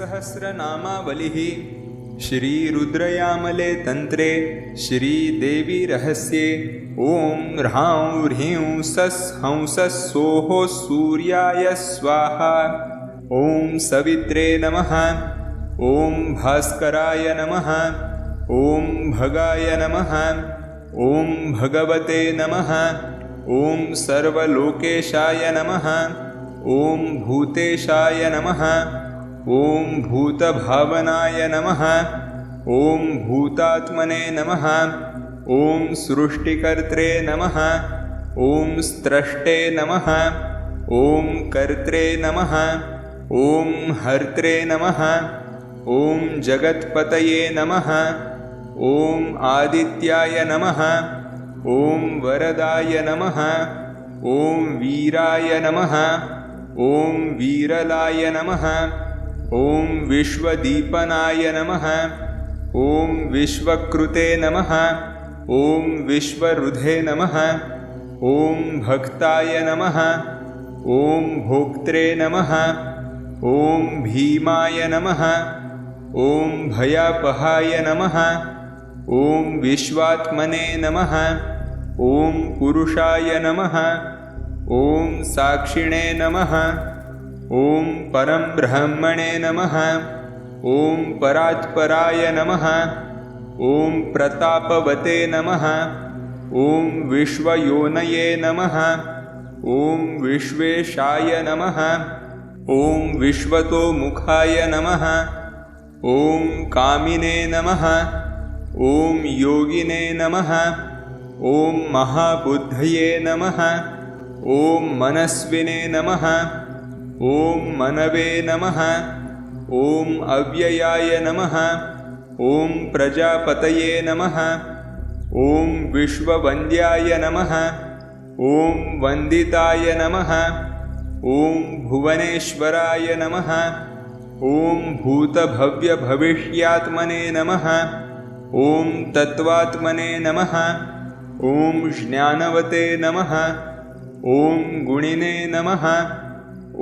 सहस्रनामावलिः श्रीरुद्रयामले तन्त्रे श्रीदेवी रहस्ये ॐ ह्रां ह्रीं सस् हंसः सोः सूर्याय स्वाहा। ॐ सवित्रे नमः। ॐ भास्कराय नमः। ॐ भगाय नमः। ॐ भगवते नमः। ॐ सर्वलोकेशाय नमः। ॐ भूतेशाय नमः। ॐ भूतभावनाय नमः। ॐ भूतात्मने नमः। ॐ सृष्टिकर्त्रे नमः। ॐ स्रष्टे नमः। ॐ कर्त्रे नमः। ॐ हर्त्रे नमः। ॐ जगत्पतये नमः। ॐ आदित्याय नमः। ॐ वरदाय नमः। ॐ वीराय नमः। ॐ वीरलाय नमः। ॐ विश्वदीपनाय नमः। ॐ विश्वकृते नमः। ॐ विश्वरुधे नमः। ॐ भक्ताय नमः। ॐ भोक्त्रे नमः। ॐ भीमाय नमः। ॐ भयापहाय नमः। ॐ विश्वात्मने नमः। ॐ पुरुषाय नमः। ॐ साक्षिणे नमः। ॐ परब्रह्मणे नमः। ॐ परात्पराय नमः। ॐ प्रतापवते नमः। ॐ विश्वयोनये नमः। ॐ विश्वेशाय नमः। ॐ विश्वतोमुखाय नमः। ॐ कामिने नमः। ॐ योगिने नमः। ॐ महाबुद्धये नमः। ॐ मनस्विने नमः। ॐ मनवे नमः। ॐ अव्ययाय नमः। ॐ प्रजापतये नमः। ॐ विश्ववन्द्याय नमः। ॐ वन्दिताय नमः। ॐ भुवनेश्वराय नमः। ॐ भूतभव्यभविष्यात्मने नमः। ॐ तत्त्वात्मने नमः। ॐ ज्ञानवते नमः। ॐ गुणिने नमः।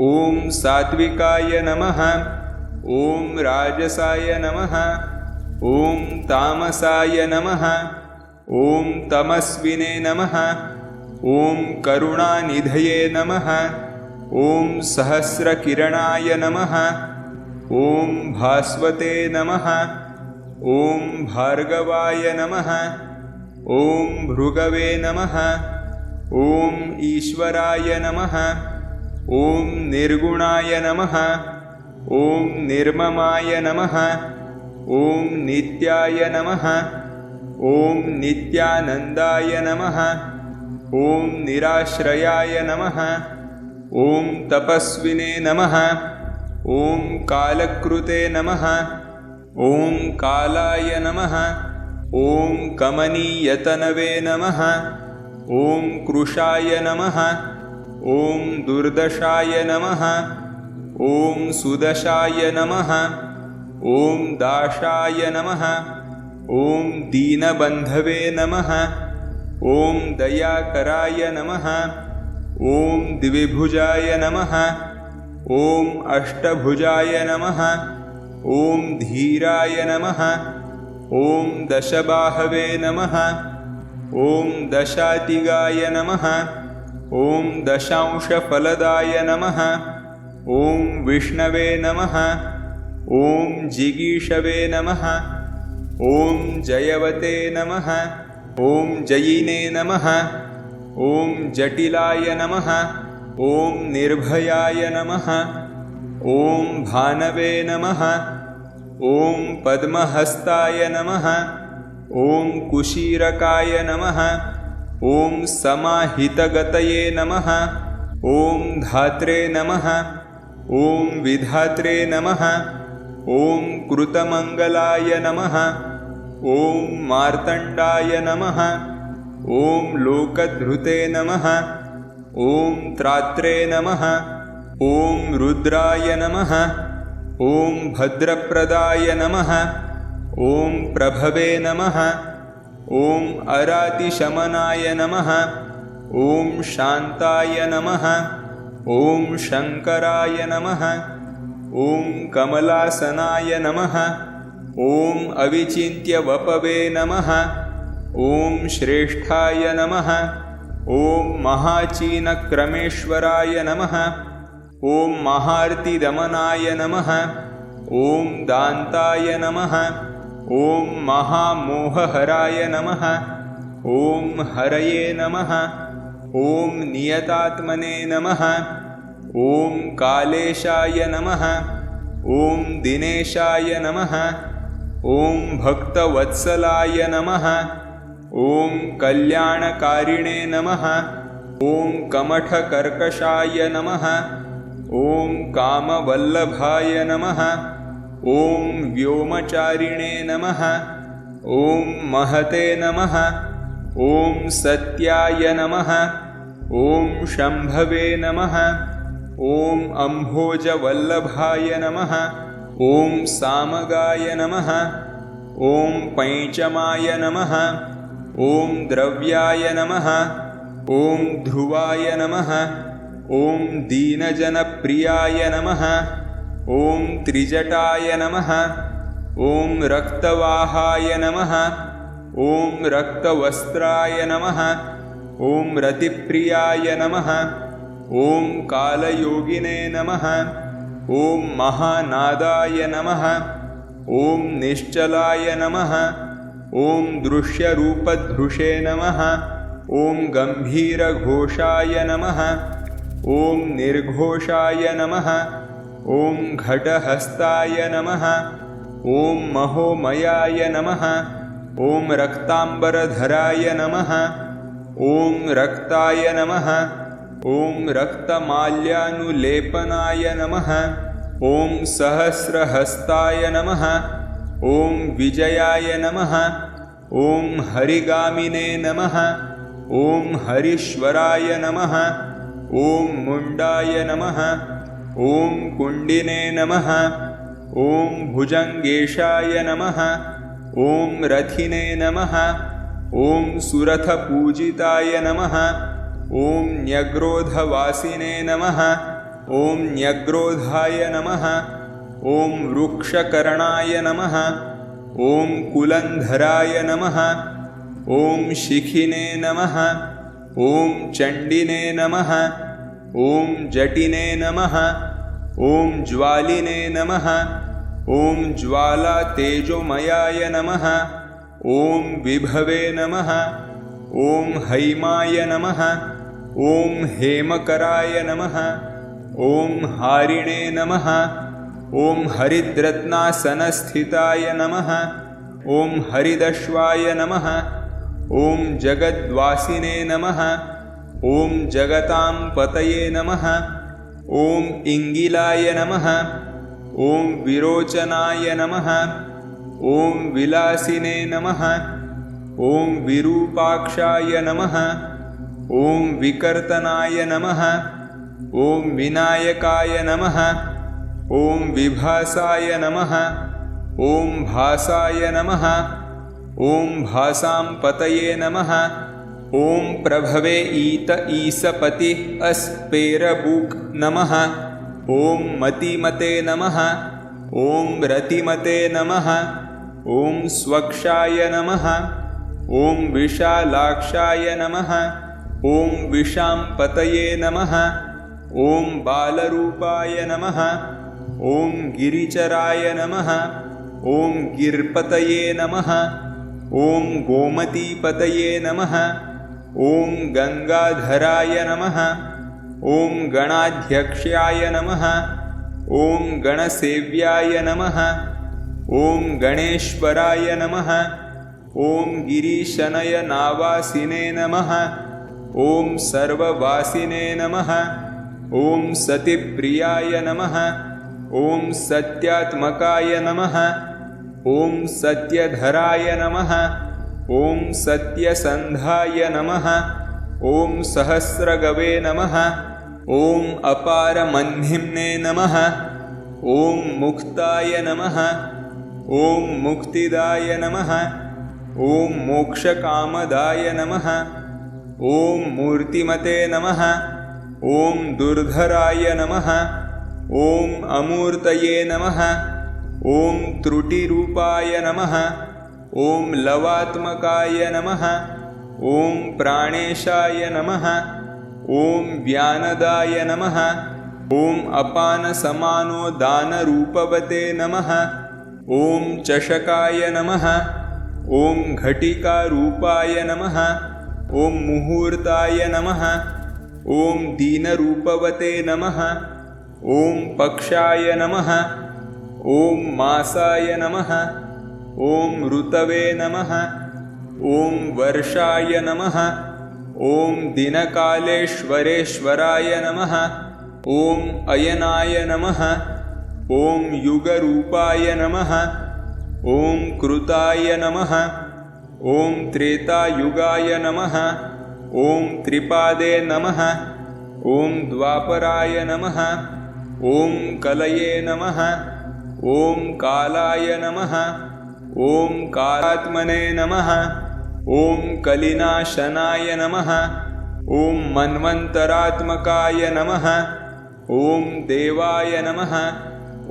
ॐ सात्विकाय नमः। ॐ राजसाय नमः। ॐ तामसाय नमः। ॐ तमस्विने नमः। ॐ करुणानिधये नमः। ॐ सहस्रकिरणाय नमः। ॐ भास्वते नमः। ॐ भार्गवाय नमः। ॐ भृगवे नमः। ॐ ईश्वराय नमः। ॐ निर्गुणाय नमः। ॐ निर्ममाय नमः। ॐ नित्याय नमः। ॐ नित्यानन्दाय नमः। ॐ निराश्रयाय नमः। ॐ तपस्विने नमः। ॐ कालकृते नमः। ॐ कालाय नमः। ॐ कमनीयतनवे नमः। ॐ कृशाय नमः। ॐ दुर्दशाय नमः। ॐ सुदशाय नमः। ॐ दाशाय नमः। ॐ दीनबन्धवे नमः। ॐ दयाकराय नमः। ॐ द्विभुजाय नमः। ॐ अष्टभुजाय नमः। ॐ धीराय नमः। ॐ दशबाहवे नमः। ॐ दशातिगाय नमः। ॐ दशांशफलदाय नमः। ॐ विष्णवे नमः। ॐ जिगीषवे नमः। ॐ जयवते नमः। ॐ जयिने नमः। ॐ जटिलाय नमः। ॐ निर्भयाय नमः। ॐ भानवे नमः। ॐ पद्महस्ताय नमः। ॐ कुशीरकाय नमः। ॐ समाहितगतये नमः। ॐ धात्रे नमः। ॐ विधात्रे नमः। ॐ कृतमङ्गलाय नमः। ॐ मार्तण्डाय नमः। ॐ लोकधृते नमः। ॐ त्रात्रे नमः। ॐ रुद्राय नमः। ॐ भद्रप्रदाय नमः। ॐ प्रभवे नमः। ॐ अरातिशमनाय नमः। ॐ शान्ताय नमः। ॐ शङ्कराय नमः। ॐ कमलासनाय नमः। ॐ अविचिन्त्यवपवे नमः। ॐ श्रेष्ठाय नमः। ॐ महाचीनक्रमेश्वराय नमः। ॐ महार्तिदमनाय नमः। ॐ दान्ताय नमः। ॐ महामोहहराय नमः। ॐ हरये नमः। ॐ नियतात्मने नमः। ॐ कालेशाय नमः। ॐ दिनेशाय नमः। ॐ भक्तवत्सलाय नमः। ॐ कल्याणकारिणे नमः। ॐ कमठकर्कशाय नमः। ॐ कामवल्लभाय नमः। ॐ व्योमचारिणे नमः। ॐ महते नमः। ॐ सत्याय नमः। ॐ शम्भवे नमः। ॐ अम्भोजवल्लभाय नमः। ॐ सामगाय नमः। ॐ पैञ्चमाय नमः। ॐ द्रव्याय नमः। ॐ ध्रुवाय नमः। ॐ दीनजनप्रियाय नमः। ॐ त्रिजटाय नमः। ॐ रक्तवाहाय नमः। ॐ रक्तवस्त्राय नमः। ॐ रतिप्रियाय नमः। ॐ कालयोगिने नमः। ॐ महानादाय नमः। ॐ निश्चलाय नमः। ॐ दृश्यरूपधृषे नमः। ॐ गम्भीरघोषाय नमः। ॐ निर्घोषाय नमः। ॐ घटहस्ताय नमः। ॐ महोमयाय नमः। ॐ रक्ताम्बरधराय नमः। ॐ रक्ताय नमः। ॐ रक्तमाल्यानुलेपनाय नमः। ॐ सहस्रहस्ताय नमः। ॐ विजयाय नमः। ॐ हरिगामिने नमः। ॐ हरीश्वराय नमः। ॐ मुण्डाय नमः। ॐ कुण्डिने नमः। ॐ भुजङ्गेशाय नमः। ॐ रथिने नमः। ॐ सुरथपूजिताय नमः। ॐ न्यग्रोधवासिने नमः। ॐ न्यग्रोधाय नमः। ॐ वृक्षकर्णाय नमः। ॐ कुलन्धराय नमः। ॐ शिखिने नमः। ॐ चण्डिने नमः। ॐ जटिने नमः। ॐ ज्वालिने नमः। ॐ ज्वालातेजोमयाय नमः। ॐ विभवे नमः। ॐ हैमाय नमः। ॐ हेमकराय नमः। ॐ हारिणे नमः। ॐ हरिद्रत्नासनस्थिताय नमः। ॐ हरिदश्वाय नमः। ॐ जगद्वासिने नमः। ॐ जगतां पतये नमः। ॐ इङ्गिलाय नमः। ॐ विरोचनाय नमः। ॐ विलासिने नमः। ॐ विरूपाक्षाय नमः। ॐ विकर्तनाय नमः। ॐ विनायकाय नमः। ॐ विभासाय नमः। ॐ भासाय नमः। ॐ भासां पतये नमः। ॐ प्रभवे ईत ईसपति अस्पेरबुक् नमः। ॐ मतिमते नमः। ॐ रतिमते नमः। ॐ स्वक्षाय नमः। ॐ विशालाक्षाय नमः। ॐ विशां पतये नमः। ॐ बालरूपाय नमः। ॐ गिरिचराय नमः। ॐ गिर्पतये नमः। ॐ गोमतीपतये नमः। ॐ गङ्गाधराय नमः। ॐ गणाध्यक्षाय नमः। ॐ गणसेव्याय नमः। ॐ गणेश्वराय नमः। ॐ गिरीशनयनावासिने नमः। ॐ सर्ववासिने नमः। ॐ सतिप्रियाय नमः। ॐ सत्यात्मकाय नमः। ॐ सत्यधराय नमः। ॐ सत्यसन्धाय नमः। ॐ सहस्रगवे नमः। ॐ अपारमह्निम्ने नमः। ॐ मुक्ताय नमः। ॐ मुक्तिदाय नमः। ॐ मोक्षकामदाय नमः। ॐ मूर्तिमते नमः। ॐ दुर्धराय नमः। ॐ अमूर्तये नमः। ॐ त्रुटिरूपाय नमः। ॐ लवात्मकाय नमः। ॐ प्राणेशाय नमः। ॐ व्यानदाय नमः। ॐ अपानसमानोदानरूपवते नमः। ॐ चषकाय नमः। ॐ घटिकारूपाय नमः। ॐ मुहूर्ताय नमः। ॐ दीनरूपवते नमः। ॐ पक्षाय नमः। ॐ मासाय नमः। ॐ ऋतवे नमः। ॐ वर्षाय नमः। ॐ दिनकालेश्वरेश्वराय नमः। ॐ अयनाय नमः। ॐ युगरूपाय नमः। ॐ कृताय नमः। ॐ त्रेतायुगाय नमः। ॐ त्रिपादे नमः। ॐ द्वापराय नमः। ॐ कलये नमः। ॐ कालाय नमः। ॐ कालात्मने नमः। ॐ कलिनाशनाय नमः। ॐ मन्वन्तरात्मकाय नमः। ॐ देवाय नमः।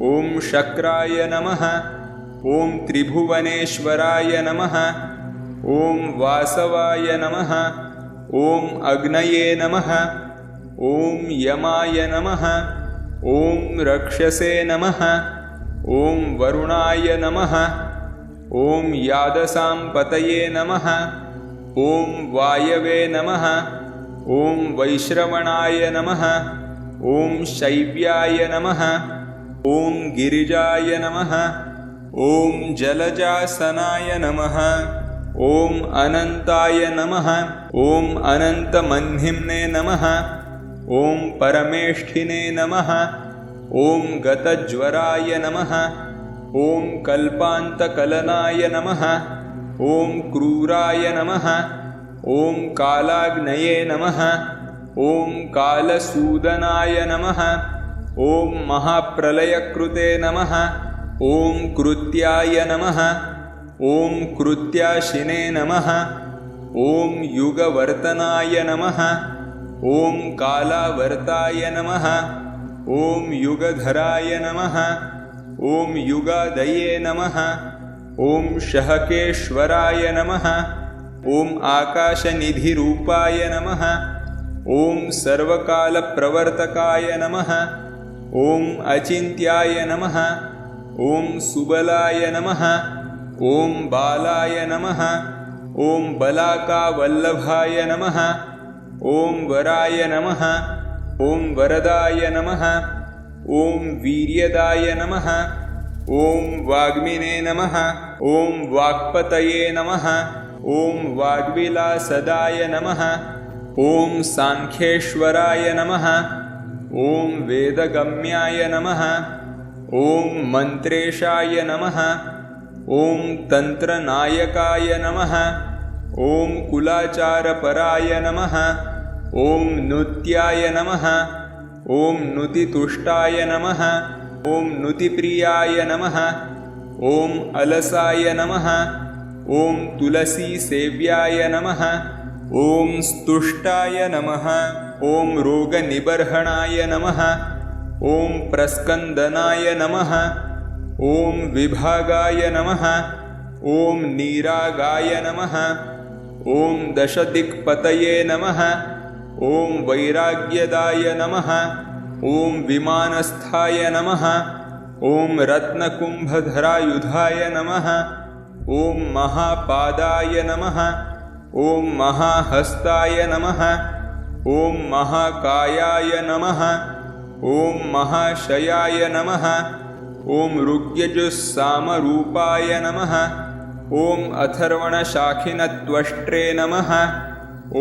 ॐ शक्राय नमः। ॐ त्रिभुवनेश्वराय नमः। ॐ वासवाय नमः। ॐ अग्नये नमः। ॐ यमाय नमः। ॐ रक्षसे नमः। ॐ वरुणाय नमः। ॐ यादसां पतये नमः। ॐ वायवे नमः। ॐ वैश्रवणाय नमः। ॐ शैव्याय नमः। ॐ गिरिजाय नमः। ॐ जलजासनाय नमः। ॐ अनन्ताय नमः। ॐ अनन्तमह्निम्ने नमः। ॐ परमेष्ठिने नमः। ॐ गतज्वराय नमः। ॐ कल्पान्तकलनाय नमः। ॐ क्रूराय नमः। ॐ कालाग्नये नमः। ॐ कालसूदनाय नमः। ॐ महाप्रलयकृते नमः। ॐ कृत्याय नमः। ॐ कृत्याशिने नमः। ॐ युगवर्तनाय नमः। ॐ कालावर्ताय नमः। ॐ युगधराय नमः। ॐ युगादये नमः। ॐ शहकेश्वराय नमः। ॐ आकाशनिधिरूपाय नमः। ॐ सर्वकालप्रवर्तकाय नमः। ॐ अचिन्त्याय नमः। ॐ सुबलाय नमः। ॐ बालाय नमः। ॐ बलाकावल्लभाय नमः। ॐ वराय नमः। ॐ वरदाय नमः। ॐ वीर्यदाय नमः। ॐ वाग्मिने नमः। ॐ वाक्पतये नमः। ॐ वाग्विलासदाय नमः। ॐ सांख्येश्वराय नमः। ॐ वेदगम्याय नमः। ॐ मन्त्रेशाय नमः। ॐ तन्त्रनायकाय नमः। ॐ कुलाचारपराय नमः। ॐ नुत्याय नमः। ॐ नुतितुष्टाय नमः। ॐ नुतिप्रियाय नमः। ॐ अलसाय नमः। ॐ तुलसीसेव्याय नमः। ॐ स्तुष्टाय नमः। ॐ रोगनिबर्हणाय नमः। ॐ प्रस्कन्दनाय नमः। ॐ विभागाय नमः। ॐ नीरागाय नमः। ॐ दशदिक्पतये नमः। ॐ वैराग्यदाय नमः। ॐ विमानस्थाय नमः। ॐ रत्नकुम्भधरायुधाय नमः। ॐ महापादाय नमः। ॐ महाहस्ताय नमः। ॐ महाकायाय नमः। ॐ महाशयाय नमः। ॐ ऋग्यजुस्सामरूपाय नमः। ॐ अथर्वणशाखिनत्वष्ट्रे नमः।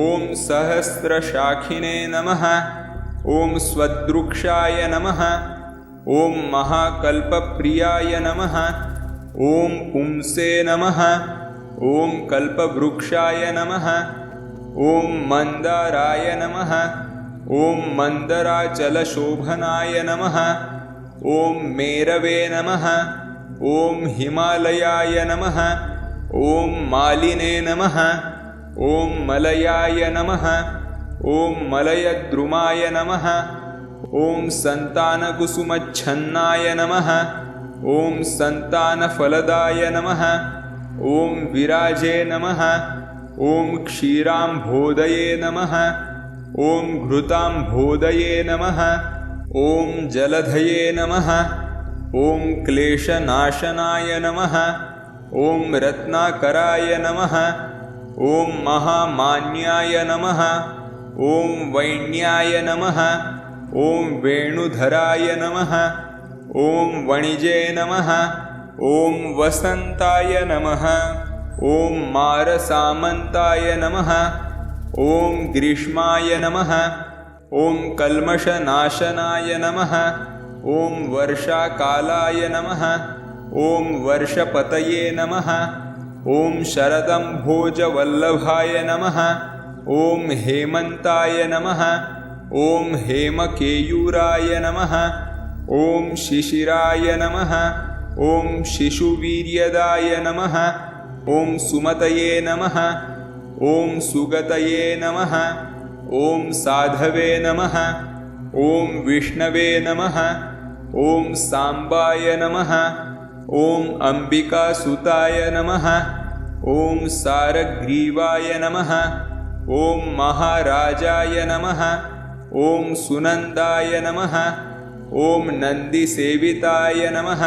ॐ सहस्रशाखिने नमः। ॐ स्वदृक्षाय नमः। ॐ महाकल्पप्रियाय नमः। ॐ पुंसे नमः। ॐ कल्पवृक्षाय नमः। ॐ मन्दाराय नमः। ॐ मन्दराचलशोभनाय नमः। ॐ मेरवे नमः। ॐ हिमालयाय नमः। ॐ मालिने नमः। ॐ मलयाय नमः। ॐ मलयद्रुमाय नमः। ॐ सन्तानकुसुमच्छन्नाय नमः। ॐ सन्तानफलदाय नमः। ॐ विराजे नमः। ॐ क्षीराम्भोदये नमः। ॐ घृताम्भोदये नमः। ॐ जलधये नमः। ॐ क्लेशनाशनाय नमः। ॐ रत्नाकराय नमः। ॐ महामान्याय नमः। ॐ वैण्याय नमः। ॐ वेणुधराय नमः। ॐ वणिजे नमः। ॐ वसन्ताय नमः। ॐ मारसामन्ताय नमः। ॐ ग्रीष्माय नमः। ॐ कल्मषनाशनाय नमः। ॐ वर्षाकालाय नमः। ॐ वर्षपतये नमः। ॐ शरदम्भोजवल्लभाय नमः। ॐ हेमन्ताय नमः। ॐ हेमकेयूराय नमः। ॐ शिशिराय नमः। ॐ शिशुवीर्यदाय नमः। ॐ सुमतये नमः। ॐ सुगतये नमः। ॐ साधवे नमः। ॐ विष्णवे नमः। ॐ साम्बाय नमः। ॐ अम्बिकासुताय नमः। ॐ सारग्रीवाय नमः। ॐ महाराजाय नमः। ॐ सुनन्दाय नमः। ॐ नन्दिसेविताय नमः।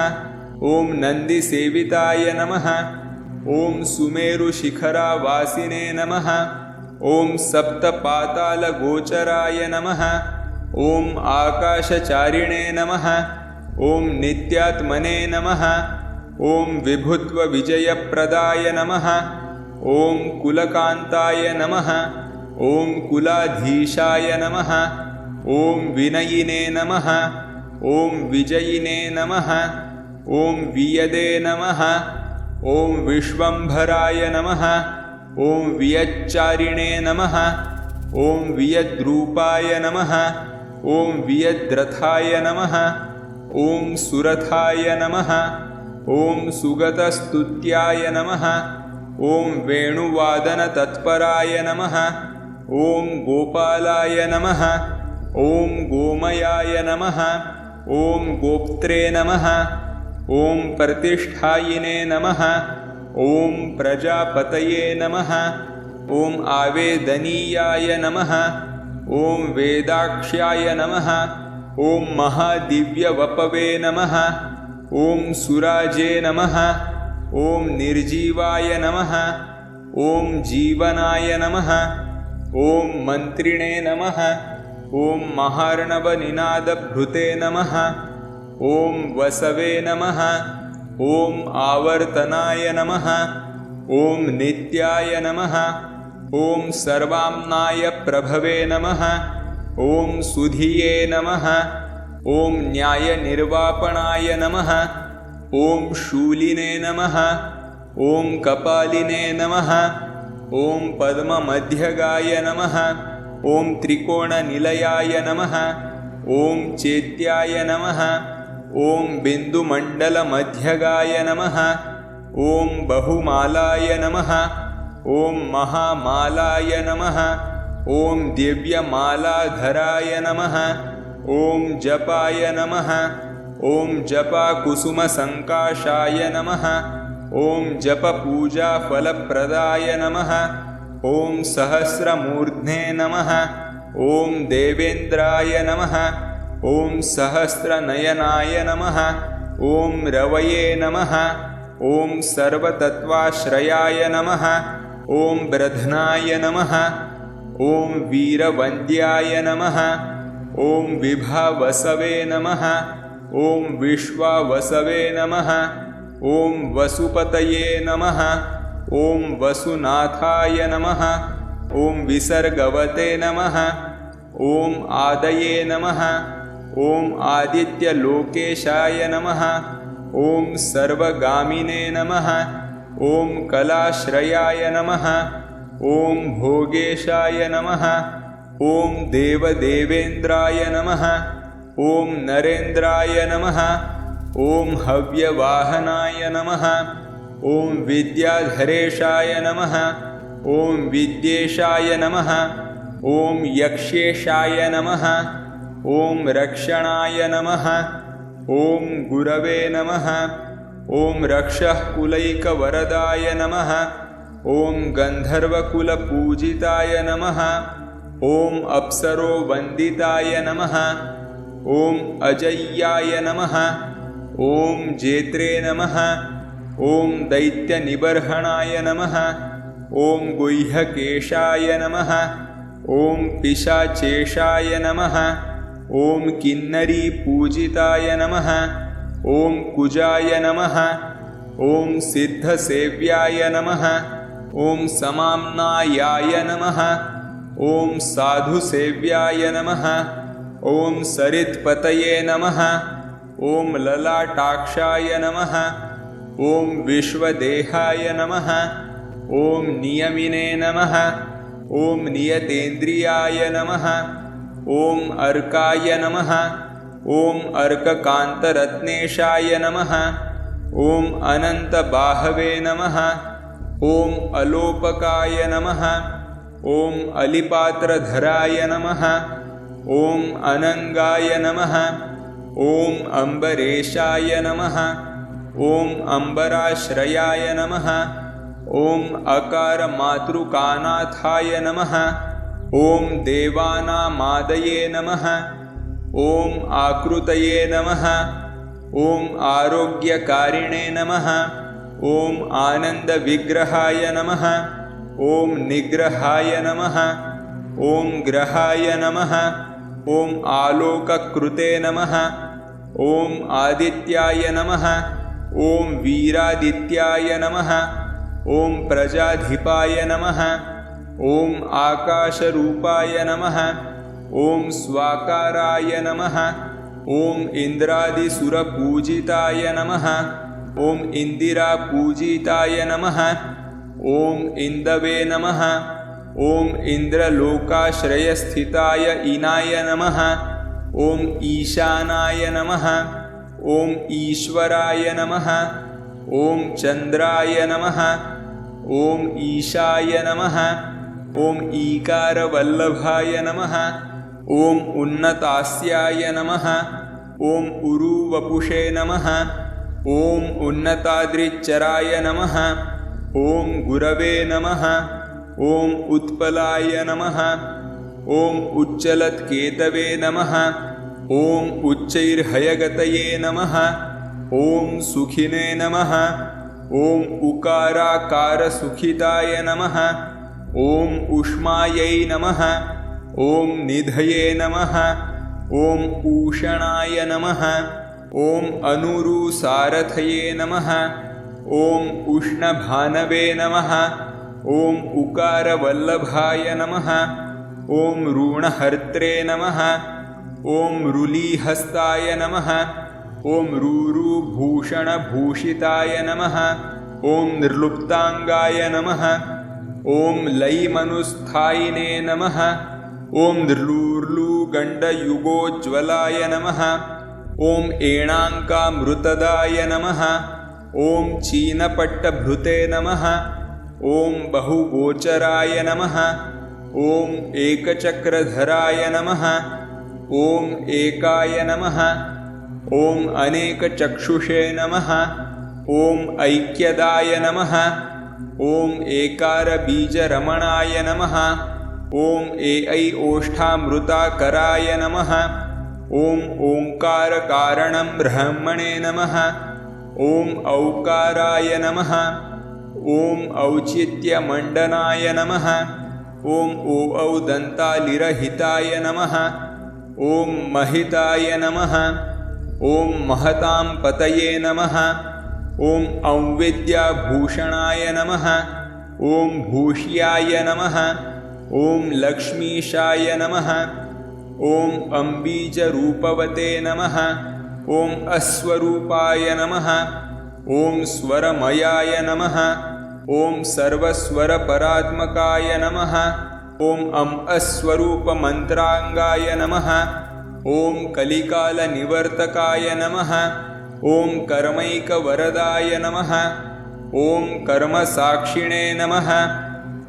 ॐ नन्दिसेविताय नमः। ॐ सुमेरुशिखरावासिने नमः। ॐ सप्तपातालगोचराय नमः। ॐ आकाशचारिणे नमः। ॐ नित्यात्मने नमः। ॐ विभुत्वविजयप्रदाय नमः। ॐ कुलकान्ताय नमः। ॐ कुलाधीशाय नमः। ॐ विनयिने नमः। ॐ विजयिने नमः। ॐ वियदे नमः। ॐ विश्वम्भराय नमः। ॐ वियच्चारिणे नमः। ॐ वियद्रूपाय नमः। ॐ वियद्रथाय नमः। ॐ सुरथाय नमः। ॐ सुगतस्तुत्याय नमः। ॐ वेणुवादनतत्पराय नमः। ॐ गोपालाय नमः। ॐ गोमयाय नमः। ॐ गोप्त्रे नमः। ॐ प्रतिष्ठायिने नमः। ॐ प्रजापतये नमः। ॐ आवेदनीयाय नमः। ॐ वेदाक्ष्याय नमः। ॐ महादिव्यवपवे नमः। ॐ सुराजे नमः। ॐ निर्जीवाय नमः। ॐ जीवनाय नमः। ॐ मन्त्रिणे नमः। ॐ महार्णवनिनादभृते नमः। ॐ वसवे नमः। ॐ आवर्तनाय नमः। ॐ नित्याय नमः। ॐ सर्वाम्नाय प्रभवे नमः। ॐ सुधिये नमः। ॐ न्यायनिर्वापणाय नमः। ॐ शूलिने नमः। ॐ कपालिने नमः। ॐ पद्ममध्यगाय नमः। ॐ त्रिकोणनिलयाय नमः। ॐ चेत्याय नमः। ॐ बिन्दुमण्डलमध्यगाय नमः। ॐ बहुमालाय नमः। ॐ महामालाय नमः। ॐ दिव्यमालाधराय नमः। ॐ जपाय नमः। ॐ जपाकुसुमसङ्काशाय नमः। ॐ जपपूजाफलप्रदाय नमः। ॐ सहस्रमूर्ध्ने नमः। ॐ देवेन्द्राय नमः। ॐ सहस्रनयनाय नमः। ॐ रवये नमः। ॐ सर्वतत्त्वाश्रयाय नमः। ॐ ब्रध्नाय नमः। ॐ वीरवन्द्याय नमः। ॐ विभावसवे नमः। ॐ विश्वावसवे नमः। ॐ वसुपतये नमः। ॐ वसुनाथाय नमः। ॐ विसर्गवते नमः। ॐ आदये नमः। ॐ आदित्यलोकेशाय नमः। ॐ सर्वगामिने नमः। ॐ कलाश्रयाय नमः। ॐ भोगेशाय नमः। ॐ देवदेवेन्द्राय नमः। ॐ नरेन्द्राय नमः। ॐ हव्यवाहनाय नमः। ॐ विद्याधरेशाय नमः। ॐ विद्येशाय नमः। ॐ यक्षेशाय नमः। ॐ रक्षणाय नमः। ॐ गुरवे नमः। ॐ रक्षः कुलैकवरदाय नमः। ॐ गन्धर्वकुलपूजिताय नमः। ॐ अप्सरो वन्दिताय नमः। ॐ अजय्याय नमः। ॐ जेत्रे नमः। ॐ दैत्यनिबर्हणाय नमः। ॐ गुह्यकेशाय नमः। ॐ पिशाचेशाय नमः। ॐ किन्नरीपूजिताय नमः। ॐ कुजाय नमः। ॐ सिद्धसेव्याय नमः। ॐ समाम्नायाय नमः। ॐ साधुसेव्याय नमः। ॐ सरित्पतये नमः। ॐ ललाटाक्षाय नमः। ॐ विश्वदेहाय नमः। ॐ नियमिने नमः। ॐ नियतेन्द्रियाय नमः। ॐ अर्काय नमः। ॐ अर्ककान्तरत्नेशाय नमः। ॐ अनन्तबाहवे नमः। ॐ अलोपकाय नमः। ॐ अलिपात्रधराय नमः। ॐ अनङ्गाय नमः। ॐ अम्बरेशाय नमः। ॐ अम्बराश्रयाय नमः। ॐ अकारमातृकानाथाय नमः। ॐ देवानामादये नमः। ॐ आकृतये नमः। ॐ आरोग्यकारिणे नमः। ॐ आनन्दविग्रहाय नमः। ॐ निग्रहाय नमः। ॐ ग्रहाय नमः। ॐ आलोककृते नमः। ॐ आदित्याय नमः। ॐ वीरादित्याय नमः। ॐ प्रजाधिपाय नमः। ॐ आकाशरूपाय नमः। ॐ स्वाकाराय नमः। ॐ इन्द्रादिसुरपूजिताय नमः। ॐ इन्दिरापूजिताय नमः। ॐ इन्दवे नमः। ॐ इन्द्रलोकाश्रयस्थिताय इनाय नमः। ॐ ईशानाय नमः। ॐ ईश्वराय नमः। ॐ चन्द्राय नमः। ॐ ईशाय नमः। ॐ ईकारवल्लभाय नमः। ॐ उन्नतास्याय नमः। ॐ उरुवपुषे नमः। ॐ उन्नताद्रिच्चराय नमः। ॐ गुरवे नमः। ॐ उत्पलाय नमः। ॐ उच्चलत्केतवे नमः। ॐ उच्चैर्हयगतये नमः। ॐ सुखिने नमः। ॐ उकाराकारसुखिताय नमः। ॐ उष्मायै नमः। ॐ निधये नमः। ॐ ऊषणाय नमः। ॐ अनुरुसारथये नमः। ॐ उष्णभानवे नमः। ॐ उकारवल्लभाय नमः। ॐ ऋणहर्त्रे नमः। ॐ रुलीहस्ताय नमः। ॐ रूरुभूषणभूषिताय नमः। ॐ निर्लुप्ताङ्गाय नमः। ॐ लयिमनुस्थायिने नमः। ॐ निर्लूर्लूगण्डयुगोज्ज्वलाय नमः। ॐ एणाङ्कामृतदाय नमः। ॐ चीनपट्टभृते नमः। ॐ बहुगोचराय नमः। ॐ एकचक्रधराय नमः। ॐ एकाय नमः। ॐ अनेकचक्षुषे नमः। ॐ ऐक्यदाय नमः। ॐ एकारबीजरमणाय नमः। ॐ ओष्ठामृताकराय नमः। ॐ ओङ्कारकारणं ब्रह्मणे नमः। ॐ औकाराय नमः। ॐ औचित्यमण्डनाय नमः। ॐ औदन्तालिरहिताय नमः। ॐ महिताय नमः। ॐ महतां पतये नमः। ॐ औविद्याभूषणाय नमः। ॐ भूष्याय नमः। ॐ लक्ष्मीशाय नमः। ॐ अम्बीजरूपवते नमः। ॐ अश्वरूपाय नमः। ॐ स्वरमयाय नमः। ॐ सर्वस्वरपरात्मकाय नमः। ॐ अस्वरूपमन्त्राङ्गाय नमः। ॐ कलिकालनिवर्तकाय नमः। ॐ कर्मैकवरदाय नमः। ॐ कर्मसाक्षिणे नमः।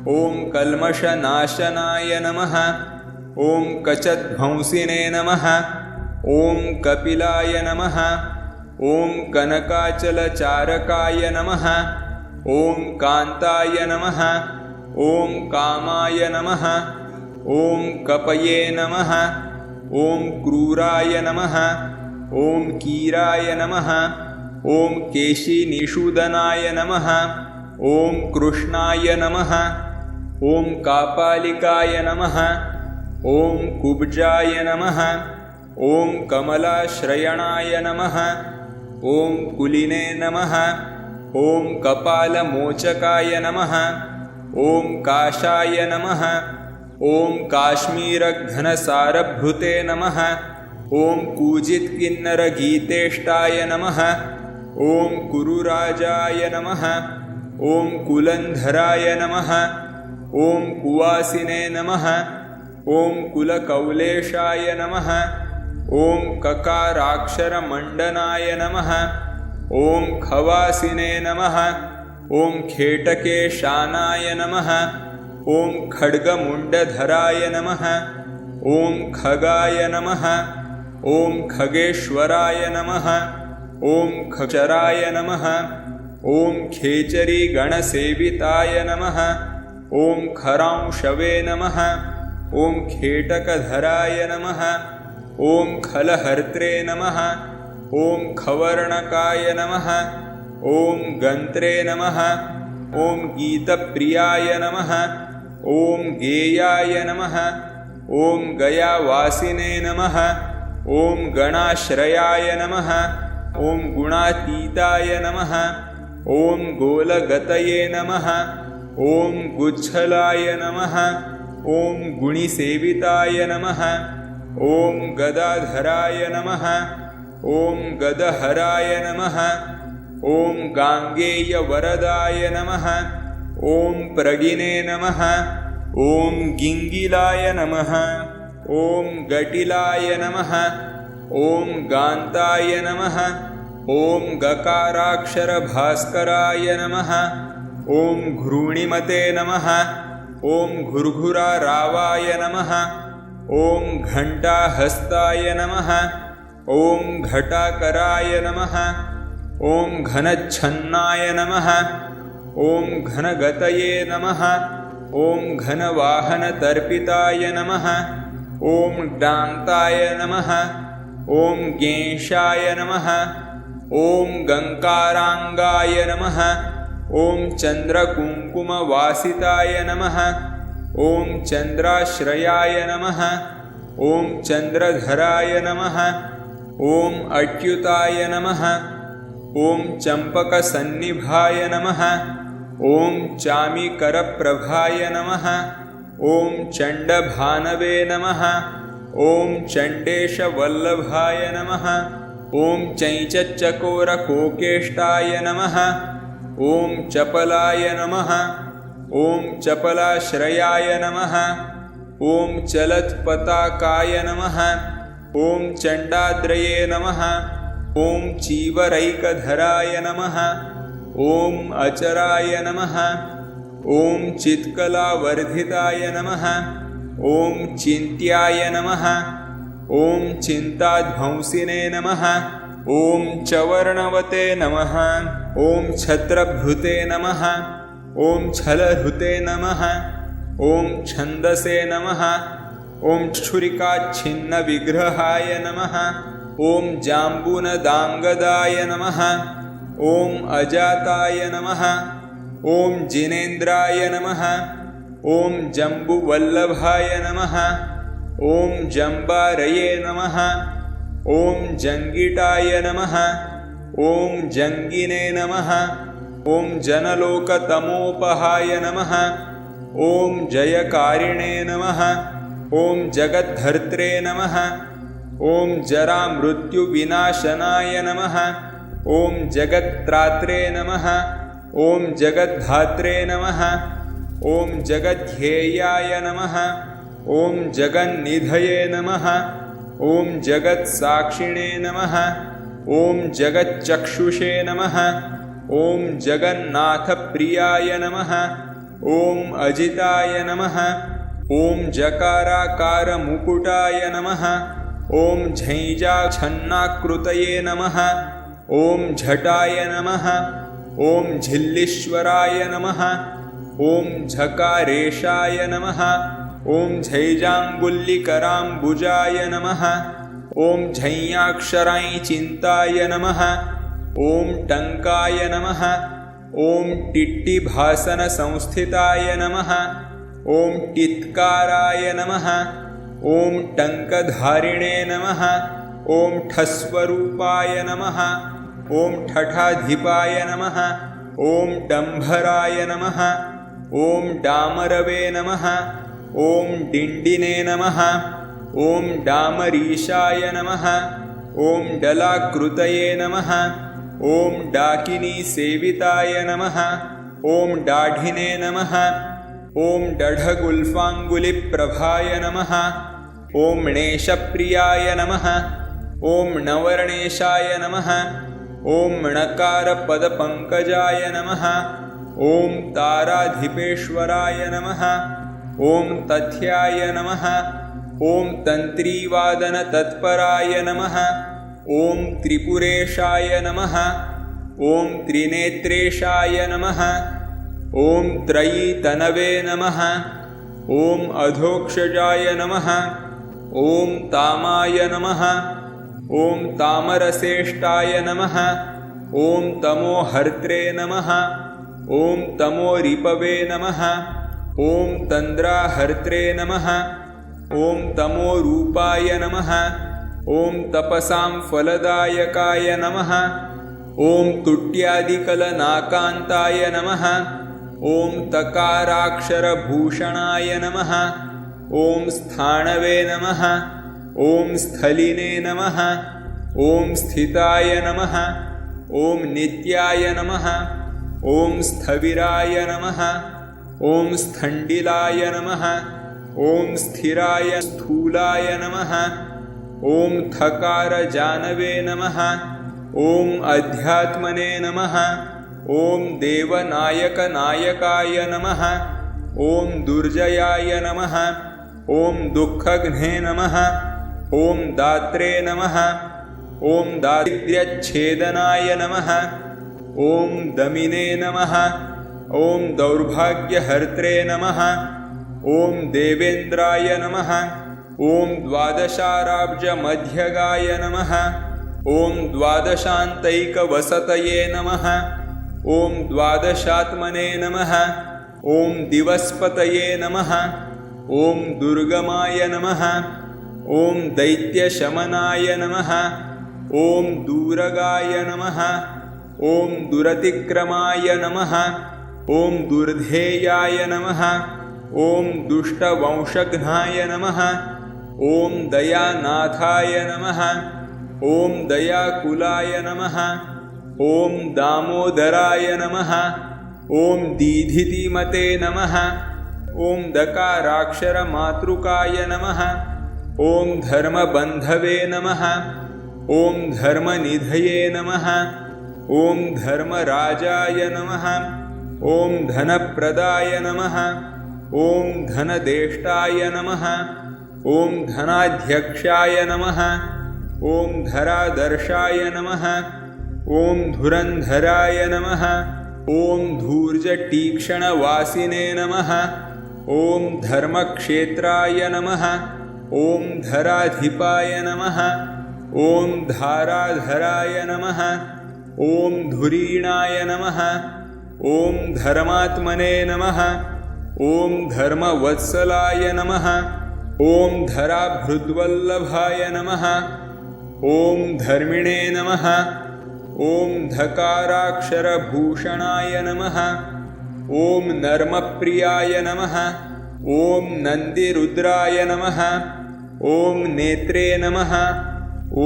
ॐ कल्मषनाशनाय नमः। ॐ कचध्वंसिने नमः ॐ कपिलाय नमः ॐ कनकाचलचारकाय नमः ॐ कान्ताय नमः ॐ कामाय नमः ॐ कपये नमः ॐ क्रूराय नमः ॐ कीराय नमः ॐ केशिनिषूदनाय नमः ॐ कृष्णाय नमः ॐ कापालिकाय नमः ॐ कुब्जाय नमः ॐ कमलाश्रयणाय नमः ॐ कुलिने नमः ॐ कपालमोचकाय नमः ॐ काशाय नमः ॐ काश्मीरघनसारभृते नमः ॐ कूजित्किन्नरगीतेष्टाय नमः ॐ कुरुराजाय नमः ॐ कुलन्धराय नमः ॐ कुवासिने नमः ॐ कुलकौलेशाय नमः ॐ ककाराक्षरमण्डनाय नमः ॐ खवासिने नमः ॐ खेटकेशानाय नमः ॐ खड्गमुण्डधराय नमः ॐ खगाय नमः ॐ खगेश्वराय नमः ॐ खचराय नमः ॐ खेचरीगणसेविताय नमः ॐ खरांशवे नमः ॐ खेटकधराय नमः ॐ खलहर्त्रे नमः ॐ खवर्णकाय नमः ॐ गन्त्रे नमः ॐ गीतप्रियाय नमः ॐ गेयाय नमः ॐ गयावासिने नमः ॐ गणाश्रयाय नमः ॐ गुणातीताय नमः ॐ गोलगतये नमः ॐ गुच्छलाय नमः ॐ गुणिसेविताय नमः ॐ गदाधराय नमः ॐ गदहराय नमः ॐ गाङ्गेयवरदाय नमः ॐ प्रगिने नमः ॐ गिङ्गिलाय नमः ॐ गटिलाय नमः ॐ गान्ताय नमः ॐ गकाराक्षरभास्कराय नमः ॐ घृणिमते नमः ॐ घुर्घुरारावाय नमः ॐ घण्टाहस्ताय नमः ॐ घटाकराय नमः ॐ घनच्छन्नाय नमः ॐ घनगतये नमः ॐ घनवाहनतर्पिताय नमः ॐ डान्ताय नमः ॐ गेंशाय नमः ॐ गङ्काराङ्गाय नमः ॐ चन्द्रकुङ्कुमवासिताय नमः ॐ चन्द्राश्रयाय नमः ॐ चन्द्रधराय नमः ॐ अच्युताय नमः ॐ चम्पकसन्निभाय नमः ॐ चामीकरप्रभाय नमः ॐ चण्डभानवे नमः ॐ चण्डेशवल्लभाय नमः ॐ चैचच्चकोरकोकेष्टाय नमः ॐ चपलाय नमः ॐ चपलाश्रयाय नमः ॐ चलत्पताकाय नमः ॐ चण्डाद्रये नमः ॐ चीवरैकधराय नमः ॐ अचराय नमः ॐ चित्कलावर्धिताय नमः ॐ चिन्त्याय नमः ॐ चिन्ताध्वंसिने नमः ॐ चवर्णवते नमः ॐ छत्रभृते नमः ॐ छलहृते नमः ॐ छन्दसे नमः ॐ छुरिकाच्छिन्नविग्रहाय नमः ॐ जाम्बूनदाङ्गदाय नमः ॐ अजाताय नमः ॐ जिनेन्द्राय नमः ॐ जम्बुवल्लभाय नमः ॐ जम्बारये नमः ॐ जङ्गिटाय नमः ॐ जङ्गिने नमः ॐ जनलोकतमोपहाय नमः ॐ जयकारिणे नमः ॐ जगद्धर्त्रे नमः ॐ जरामृत्युविनाशनाय नमः ॐ जगत्त्रात्रे नमः ॐ जगद्धात्रे नमः ॐ जगद्ध्येयाय नमः ॐ जगन्निधये नमः ॐ जगत्साक्षिणे नमः ॐ जगच्चक्षुषे नमः ॐ जगन्नाथप्रियाय नमः ॐ अजिताय नमः ॐ जकाराकारमुकुटाय नमः। ॐ झञ्झाछन्नाकृतये नमः। ॐ झटाय नमः। ॐ झिल्लीश्वराय नमः। ॐ झकारेशाय नमः। ॐ झैजाङ्गुल्लिकराम्बुजाय नमः। ॐ झञ्ञाक्षराय चिन्ताय नमः। ॐ टङ्काय नमः। ॐ टिट्टिभासनसंस्थिताय नमः। ॐ टित्काराय नमः। ॐ टङ्कधारिणे नमः। ॐ ठस्वरूपाय नमः। ॐ ठठाधिपाय नमः। ॐ डम्भराय नमः। ॐ डामरवे नमः। ॐ डिण्डिने नमः। ॐ डामरीशाय नमः। ॐ डलाकृतये नमः। ॐ डाकिनीसेविताय नमः। ॐ डाढिने नमः। ॐ डढगुल्फाङ्गुलिप्रभाय नमः। ॐ णेशप्रियाय नमः। ॐ णवर्णेशाय नमः। ॐ णकारपदपङ्कजाय नमः। ॐ ताराधिपेश्वराय नमः। ॐ तथ्याय नमः। ॐ तन्त्रीवादनतत्पराय नमः। ॐ त्रिपुरेशाय नमः। ॐ त्रिनेत्रेशाय नमः। ॐ त्रयीतनवे नमः। ॐ अधोक्षजाय नमः। ॐ तामाय नमः। ॐ तामरसेष्टाय नमः। ॐ तमोहर्त्रे नमः। ॐ तमोरिपवे नमः। ॐ तन्द्राहर्त्रे नमः। ॐ तमोरूपाय नमः। ॐ तपसां फलदायकाय नमः। ॐ तुट्यादिकलनाकान्ताय नमः। ॐ तकाराक्षरभूषणाय नमः। ॐ स्थाणवे नमः। ॐ स्थलिने नमः। ॐ स्थिताय नमः। ॐ नित्याय नमः। ॐ स्थविराय नमः। ॐ स्थण्डिलाय नमः। ॐ स्थिराय स्थूलाय नमः। ॐ थकारजानवे नमः। ॐ अध्यात्मने नमः। ॐ देवनायकनायकाय नमः। ॐ दुर्जयाय नमः। ॐ दुःखघ्ने नमः। ॐ दात्रे नमः। ॐ दारिद्र्यच्छेदनाय नमः। ॐ दमिने नमः। ॐ दौर्भाग्यहर्त्रे नमः। ॐ देवेन्द्राय नमः। ॐ द्वादशाराब्जमध्यगाय नमः। ॐ द्वादशान्तैकवसतये नमः। ॐ द्वादशात्मने नमः। ॐ दिवस्पतये नमः। ॐ दुर्गमाय नमः। ॐ दैत्यशमनाय नमः। ॐ दूरगाय नमः। ॐ दुरतिक्रमाय नमः। ॐ दुर्धेयाय नमः। ॐ दुष्टवंशघ्नाय नमः। ॐ दयानाथाय नमः। ॐ दयाकुलाय नमः। ॐ दामोदराय नमः। ॐ दीधितिमते नमः। ॐ दकाराक्षरमातृकाय नमः। ॐ धर्मबन्धवे नमः। ॐ धर्मनिधये नमः। ॐ धर्मराजाय नमः। ॐ धनप्रदाय नमः। ॐ धनदेष्टाय नमः। ॐ धनाध्यक्षाय नमः। ॐ धरादर्शाय नमः। ॐ धुरन्धराय नमः। ॐ धूर्जटीक्षणवासिने नमः। ॐ धर्मक्षेत्राय नमः। ॐ धराधिपाय नमः। ॐ धाराधराय नमः। ॐ धुरीणाय नमः। ॐ धर्मात्मने नमः। ॐ धर्मवत्सलाय नमः। ॐ धराभृद्वल्लभाय नमः। ॐ धर्मिणे नमः। ॐ धकाराक्षरभूषणाय नमः। ॐ नर्मप्रियाय नमः। ॐ नन्दिरुद्राय नमः। ॐ नेत्रे नमः।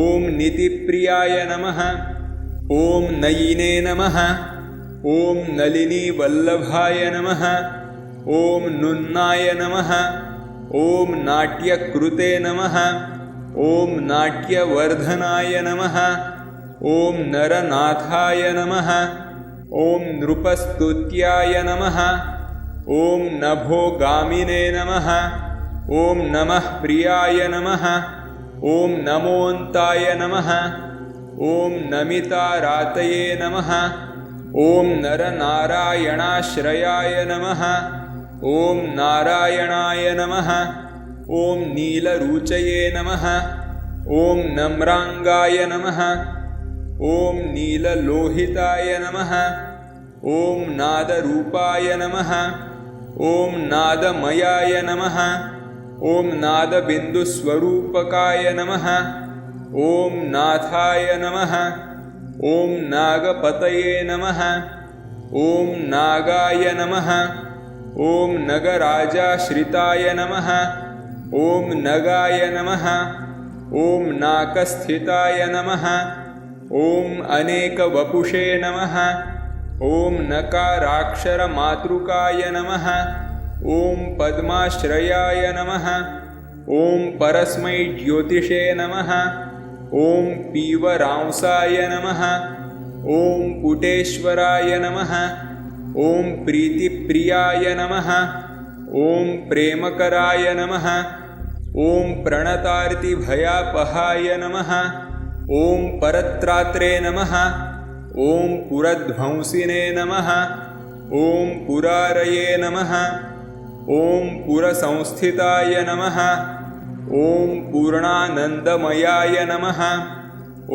ॐ नितिप्रियाय नमः। ॐ नयिने नमः। ॐ नलिनीवल्लभाय नमः। ॐ नुन्नाय नमः। ॐ नाट्यकृते नमः। ॐ नाट्यवर्धनाय नमः। ॐ नरनाथाय नमः। ॐ नृपस्तुत्याय नमः। ॐ नभोगामिने नमः। ॐ नमः प्रियाय नमः ॐ नमोऽन्ताय नमः ॐ नमितारातये नमः ॐ नरनारायणाश्रयाय नमः ॐ नारायणाय नमः ॐ नीलरुचये नमः ॐ नम्राङ्गाय नमः ॐ नीललोहिताय नमः ॐ नादरूपाय नमः ॐ नादमयाय नमः ॐ नादबिन्दुस्वरूपकाय नमः ॐ नाथाय नमः ॐ नागपतये नमः ॐ नागाय नमः ॐ नगराजाश्रिताय नमः ॐ नगाय नमः ॐ नाकस्थिताय नमः ॐ अनेकवपुषे नमः ॐ नकाराक्षरमातृकाय नमः ॐ पद्माश्रयाय नमः ॐ परस्मै ज्योतिषे नमः ॐ पीवरांसाय नमः ॐ पुटेश्वराय नमः ॐ प्रीतिप्रियाय नमः ॐ प्रेमकराय नमः ॐ प्रणतार्तिभयापहाय नमः ॐ परत्रात्रे नमः ॐ पुरध्वंसिने नमः ॐ पुरारये नमः ॐ पुरसंस्थिताय नमः ॐ पूर्णानन्दमयाय नमः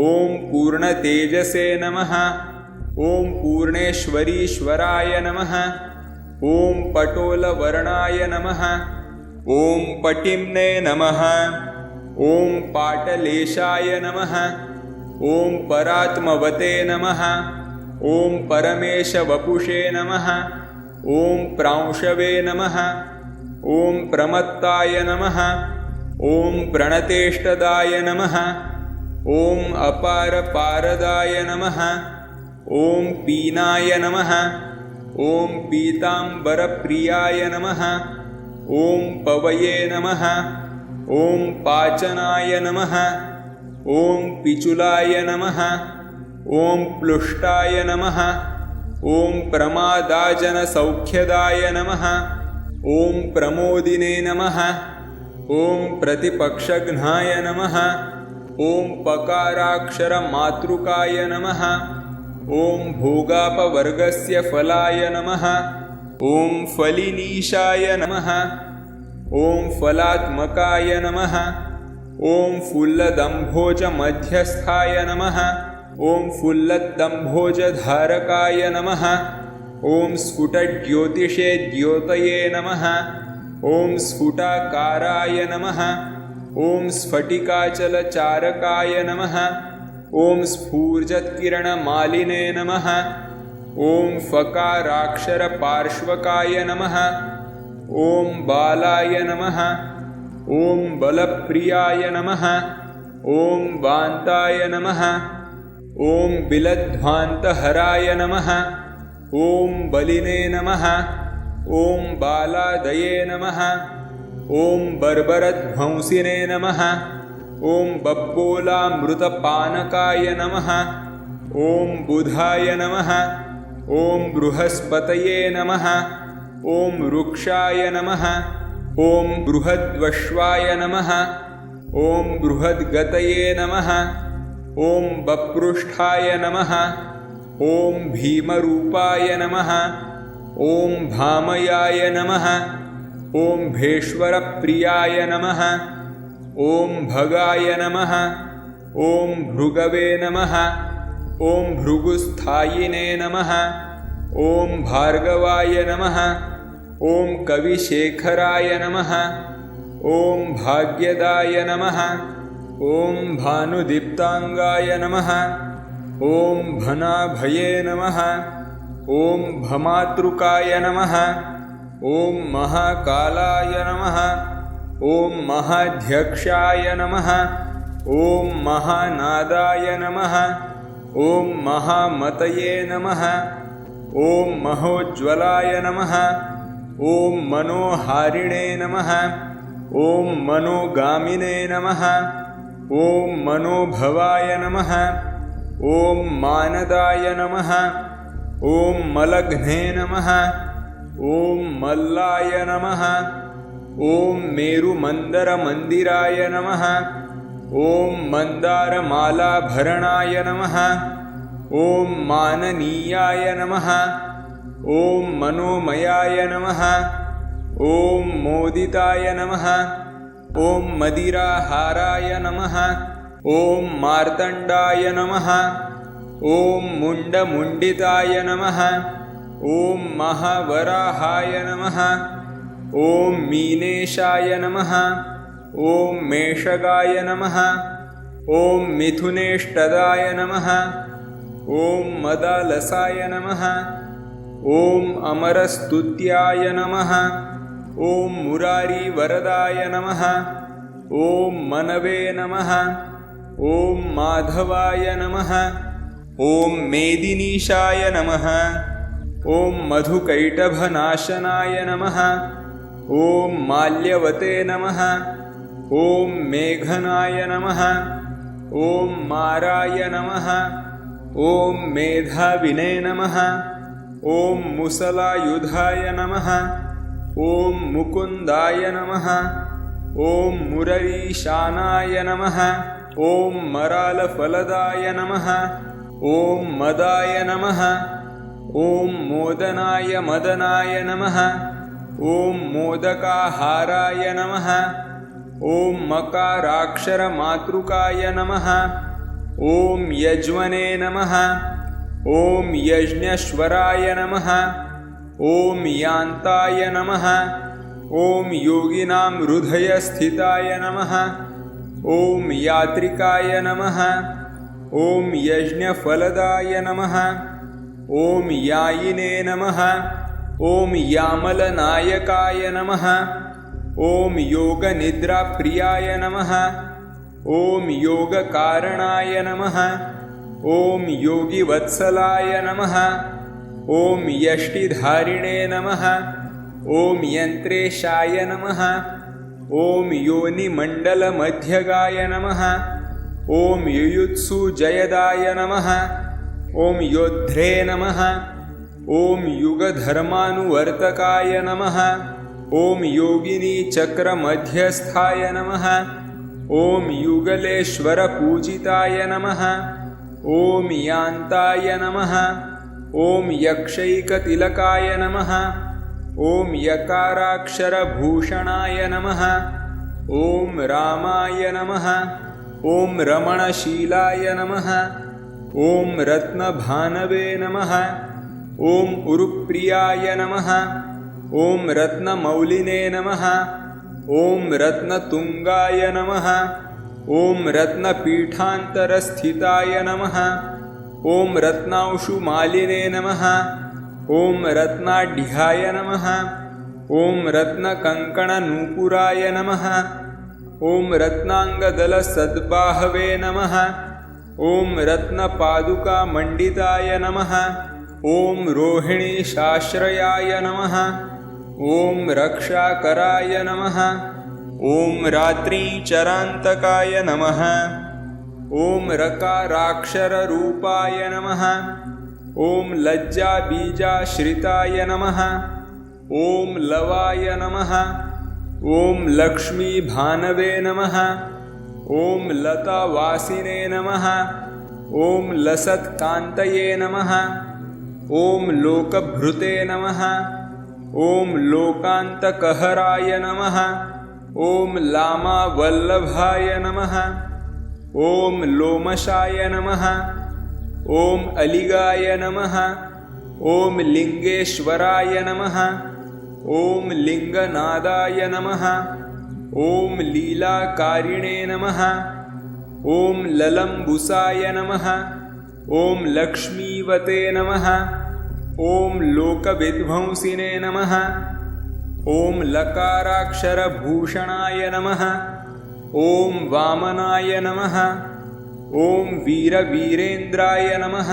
ॐ पूर्णतेजसे नमः ॐ पूर्णेश्वरीश्वराय नमः ॐ पटोलवर्णाय नमः ॐ पटिम्ने नमः ॐ पाटलेशाय नमः ॐ परात्मवते नमः ॐ परमेशवपुषे नमः ॐ प्रांशवे नमः ॐ प्रमत्ताय नमः ॐ प्रणतेष्टदाय नमः ॐ अपारपारदाय नमः ॐ पीनाय नमः ॐ पीताम्बरप्रियाय नमः ॐ पवये नमः ॐ पाचनाय नमः ॐ पिचुलाय नमः ॐ प्लुष्टाय नमः ॐ प्रमादाजनसौख्यदाय नमः ॐ प्रमोदिने नमः ॐ प्रतिपक्षघ्नाय नमः ॐ पकाराक्षरमातृकाय नमः ॐ भोगापवर्गस्य फलाय नमः ॐ फलिनीशाय नमः ॐ फलात्मकाय नमः ॐ फुल्लदम्भोजमध्यस्थाय नमः ॐ फुल्लदम्भोजधारकाय नमः ॐ स्फुटज्योतिषे द्योतये नमः ॐ स्फुटाकाराय नमः ॐ स्फटिकाचलचारकाय नमः ॐ स्फूर्जत्किरणमालिने नमः ॐ फकाराक्षरपार्श्वकाय नमः ॐ बालाय नमः ॐ बलप्रियाय नमः ॐ वान्ताय नमः ॐ बिलध्वान्तहराय नमः ॐ बलिने नमः ॐ बालादये नमः ॐ बर्बरध्वंसिने नमः ॐ बप्पोलामृतपानकाय नमः ॐ बुधाय नमः ॐ बृहस्पतये नमः ॐ वृक्षाय नमः ॐ बृहद्वश्वाय नमः ॐ बृहद्गतये नमः ॐ बपृष्ठाय नमः ॐ भीमरूपाय नमः ॐ भामयाय नमः ॐ भेश्वरप्रियाय नमः ॐ भगाय नमः ॐ भृगवे नमः ॐ भृगुस्थायिने नमः ॐ भार्गवाय नमः ॐ कविशेखराय नमः ॐ भाग्यदाय नमः ॐ भानुदीप्ताङ्गाय नमः ॐ भनाभये नमः ॐ भमातृकाय नमः ॐ महाकालाय नमः ॐ महाध्यक्षाय नमः ॐ महानादाय नमः ॐ महामतये नमः ॐ महोज्ज्वलाय नमः ॐ मनोहारिणे नमः ॐ मनोगामिने नमः ॐ मनोभवाय नमः ॐ मानदाय नमः ॐ मलघ्ने नमः ॐ मल्लाय नमः ॐ मेरुमन्दरमन्दिराय नमः। ॐ मन्दारमालाभरणाय नमः। ॐ माननीयाय नमः। ॐ मनोमयाय नमः। ॐ मोदिताय नमः। ॐ मदिराहाराय नमः। ॐ मार्तण्डाय नमः। ॐ मुण्डमुण्डिताय नमः। ॐ महावराहाय नमः। ॐ मीनेशाय नमः। ॐ मेषगाय नमः। ॐ मिथुनेष्टदाय नमः। ॐ मदालसाय नमः। ॐ अमरस्तुत्याय नमः। ॐ मुरारीवरदाय नमः। ॐ मनवे नमः। ॐ माधवाय नमः। ॐ मेदिनीशाय नमः। ॐ मधुकैटभनाशनाय नमः। ॐ माल्यवते नमः। ॐ मेघनाय नमः। ॐ माराय नमः। ॐ मेधाविने नमः। ॐ मुसलायुधाय नमः। ॐ मुकुन्दाय नमः। ॐ मुररीशानाय नमः। ॐ मरालफलदाय नमः। ॐ मदाय नमः। ॐ मोदनाय मदनाय नमः। ॐ मोदकाहाराय नमः। ॐ मकाराक्षरमातृकाय नमः। ॐ यज्वने नमः। ॐ यज्ञश्वराय नमः। ॐ यान्ताय नमः। ॐ योगिनां हृदयस्थिताय नमः। ॐ यात्रिकाय नमः। ॐ यज्ञफलदाय नमः। ॐ यायिने नमः। ॐ यामलनायकाय नमः। ॐ योगनिद्राप्रियाय नमः। ॐ योगकारणाय नमः। ॐ योगिवत्सलाय नमः। ॐ यष्टिधारिणे नमः। ॐ यन्त्रेशाय नमः। ॐ योनिमण्डलमध्यगाय नमः। ॐ युयुत्सुजयदाय नमः। ॐ योद्धे नमः। ॐ युगधर्मानुवर्तकाय नमः। ॐ योगिनीचक्रमध्यस्थाय नमः। ॐ युगलेश्वरपूजिताय नमः। ॐ यान्ताय नमः। ॐ यक्षैकतिलकाय नमः। ॐ यकाराक्षरभूषणाय नमः। ॐ रामाय नमः। ॐ रमणशीलाय नमः। ॐ रत्नभानवे नमः। ॐ उरुप्रियाय नमः। ॐ रत्नमौलिने नमः। ॐ रत्नतुङ्गाय नमः। ॐ रत्नपीठान्तरस्थिताय नमः। ॐ रत्नांशुमालिने नमः। ॐ रत्नाढ्याय नमः। ॐ रत्नकङ्कणनूपुराय नमः। ॐ रत्नाङ्गदलसद्बाहवे नमः। ॐ रत्नपादुकामण्डिताय नमः। ॐ रोहिणीशाश्रयाय नमः। ॐ रक्षाकराय नमः। ॐ रात्रिचरान्तकाय नमः। ॐ रकाराक्षररूपाय नमः। ॐ लज्जाबीजाश्रिताय नमः। ॐ लवाय नमः। ॐ लक्ष्मीभानवे नमः। ॐ लतावासिने नमः। ॐ लसत्कान्तये नमः। ॐ लोकभृते नमः। ॐ लोकान्तकहराय नमः। ॐ लामावल्लभाय नमः। ॐ लोमशाय नमः। ॐ अलिगाय नमः। ॐ लिङ्गेश्वराय नमः। ॐ लिङ्गनादाय नमः। ॐ लीलाकारिणे नमः। ॐ ललम्बुसाय नमः। ॐ लक्ष्मीवते नमः। ॐ लोकविध्वंसिने नमः। ॐ लकाराक्षरभूषणाय नमः। ॐ वामनाय नमः। ॐ वीरवीरेन्द्राय नमः।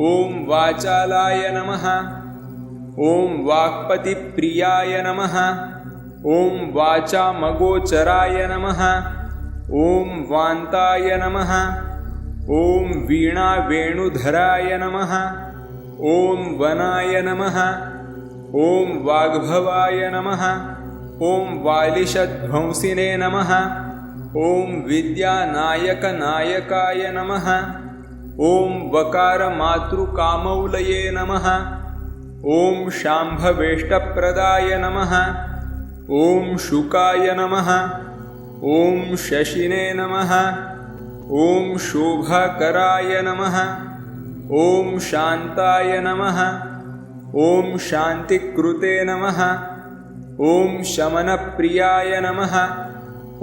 ॐ वाचालाय नमः। ॐ वाक्पतिप्रियाय नमः। ॐ वाचामगोचराय नमः। ॐ वान्ताय नमः। ॐ वीणावेणुधराय नमः। ॐ वनाय नमः। ॐ वाग्भवाय नमः। ॐ वालिशध्वंसिने नमः। ॐ विद्यानायकनायकाय नमः। ॐ वकारमातृकामौलये नमः। ॐ शाम्भवेष्टप्रदाय नमः। ॐ शुकाय नमः। ॐ शशिने नमः। ॐ शोभाकराय नमः। ॐ शान्ताय नमः। ॐ शान्तिकृते नमः। ॐ शमनप्रियाय नमः।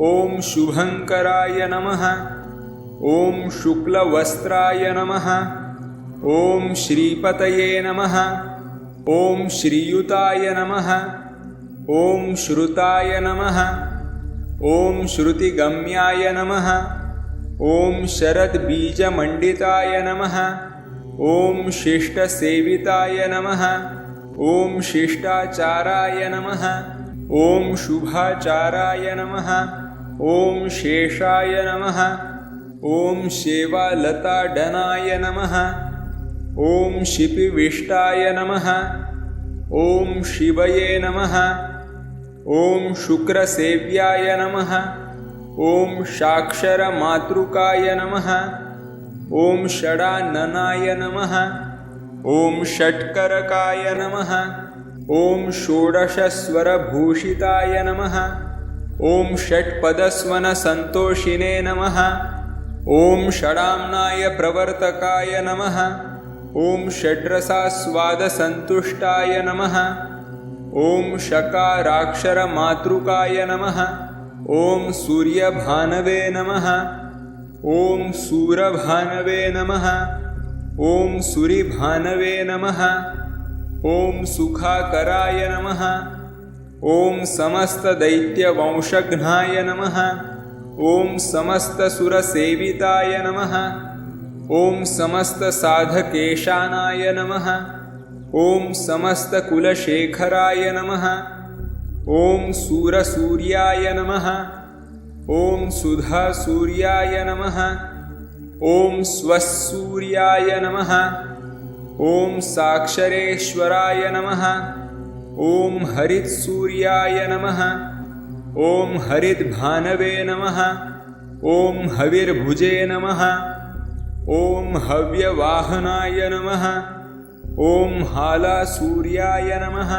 ॐ शुभङ्कराय नमः। ॐ शुक्लवस्त्राय नमः। ॐ श्रीपतये नमः। ॐ श्रीयुताय नमः। ॐ श्रुताय नमः। ॐ श्रुतिगम्याय नमः। ॐ शरद्बीजमण्डिताय नमः। ॐ शिष्टसेविताय नमः। ॐ शिष्टाचाराय नमः। ॐ शुभाचाराय नमः। ॐ शेषाय नमः। ॐ शेवालताडनाय नमः। ॐ शिपिविष्टाय नमः। ॐ शिवये नमः। ॐ शुक्रसेव्याय नमः। ॐ शाक्षरमातृकाय नमः। ॐ षडाननाय नमः। ॐ षट्करकाय नमः। ॐ षोडशस्वरभूषिताय नमः। ॐ षट्पदस्वनसन्तोषिने नमः। ॐ षडाम्नाय प्रवर्तकाय नमः। ॐ षड्रसास्वादसन्तुष्टाय नमः। ॐ शकाराक्षरमातृकाय नमः। ॐ सूर्यभानवे नमः। ॐ सूरभानवे नमः। ॐ सुरिभानवे नमः। ॐ सुखाकराय नमः। ॐ समस्तदैत्यवंशघ्नाय नमः। ॐ समस्तसुरसेविताय नमः। ॐ समस्तसाधकेशानाय नमः। ॐ समस्तकुलशेखराय नमः। ॐ सूरसूर्याय नमः। ॐ सुधासूर्याय नमः। ॐ स्वसूर्याय नमः। ॐ साक्षरेश्वराय नमः। ॐ हरित्सूर्याय नमः। ॐ हरिद्भानवे नमः। ॐ हविर्भुजे नमः। ॐ हव्यवाहनाय नमः। ॐ हालासूर्याय नमः।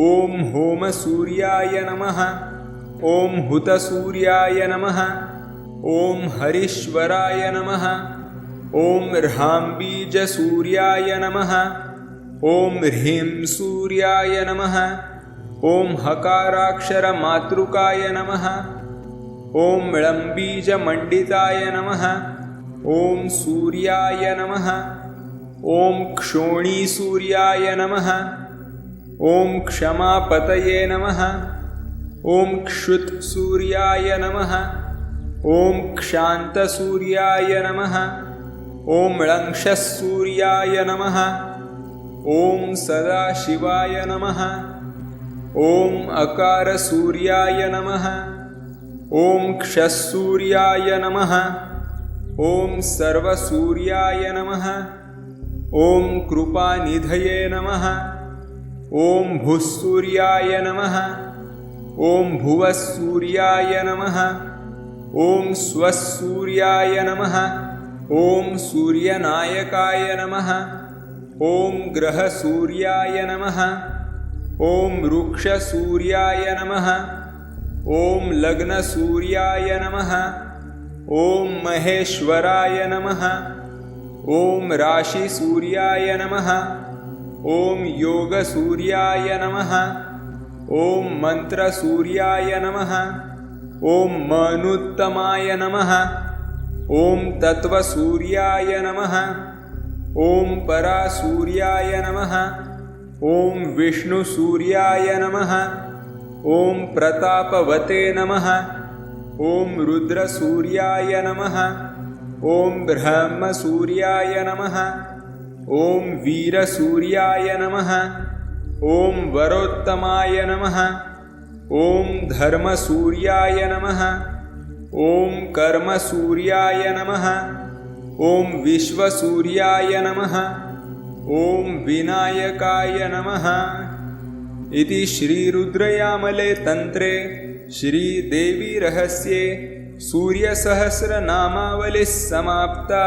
ॐ होमसूर्याय नमः। ॐ हुतसूर्याय नमः। ॐ हरीश्वराय नमः। ॐ ह्राम्बीजसूर्याय नमः। ॐ ह्रीं सूर्याय नमः। ॐ हकाराक्षरमातृकाय नमः। ॐ ळम्बीजमण्डिताय नमः। ॐ सूर्याय नमः। ॐ क्षोणीसूर्याय नमः। ॐ क्षमापतये नमः। ॐ क्षुत्सूर्याय नमः। ॐ क्षान्तसूर्याय नमः। ॐ ळङ्क्षसूर्याय नमः। ॐ सदाशिवाय नमः। ॐ अकारसूर्याय नमः। ॐ क्षसूर्याय नमः। ॐ सर्वसूर्याय नमः। ॐ कृपानिधये नमः। ॐ भूसूर्याय नमः। ॐ भुवसूर्याय नमः। ॐ स्वसूर्याय नमः। ॐ सूर्यनायकाय नमः। ॐ ग्रहसूर्याय नमः। ॐ वृक्षसूर्याय नमः। ॐ लग्नसूर्याय नमः। ॐ महेश्वराय नमः। ॐ राशिसूर्याय नमः। ॐ योगसूर्याय नमः। ॐ मन्त्रसूर्याय नमः। ॐ मनुत्तमाय नमः। ॐ तत्त्वसूर्याय नमः। ॐ परासूर्याय नमः। ॐ विष्णुसूर्याय नमः। ॐ प्रतापवते नमः। ॐ रुद्रसूर्याय नमः। ॐ ब्रह्मसूर्याय नमः। ॐ वीरसूर्याय नमः। ॐ वरोत्तमाय नमः। ॐ धर्मसूर्याय नमः। ॐ कर्मसूर्याय नमः। ॐ विश्वसूर्याय नमः। ॐ विनायकाय नमः। इति श्रीरुद्रयामले तन्त्रे श्रीदेवीरहस्ये सूर्यसहस्रनामावलिः समाप्ता।